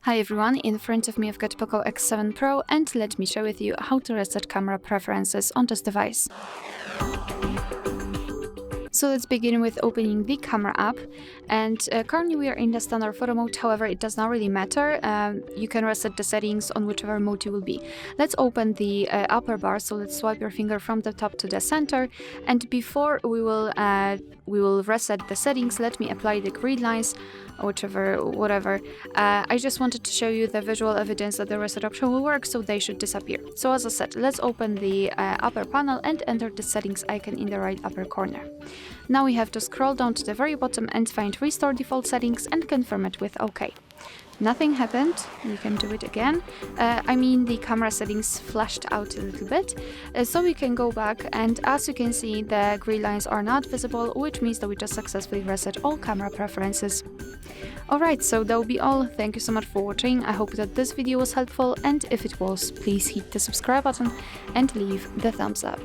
Hi everyone, in front of me I've got POCO X7 Pro and let me share with you how to reset camera preferences on this device. So let's begin with opening the camera app, and currently we are in the standard photo mode. However, it does not really matter. You can reset the settings on whichever mode you will be. Let's open the upper bar, so let's swipe your finger from the top to the center, and before we will reset the settings, let me apply the grid lines, whatever. I just wanted to show you the visual evidence that the reset option will work, so they should disappear. So as I said, let's open the upper panel and enter the settings icon in the right upper corner. Now we have to scroll down to the very bottom and find Restore Default Settings and confirm it with OK. Nothing happened. We can do it again. The camera settings flashed out a little bit. So we can go back, and as you can see, the grid lines are not visible, which means that we just successfully reset all camera preferences. Alright, so that will be all. Thank you so much for watching. I hope that this video was helpful, and if it was, please hit the subscribe button and leave the thumbs up.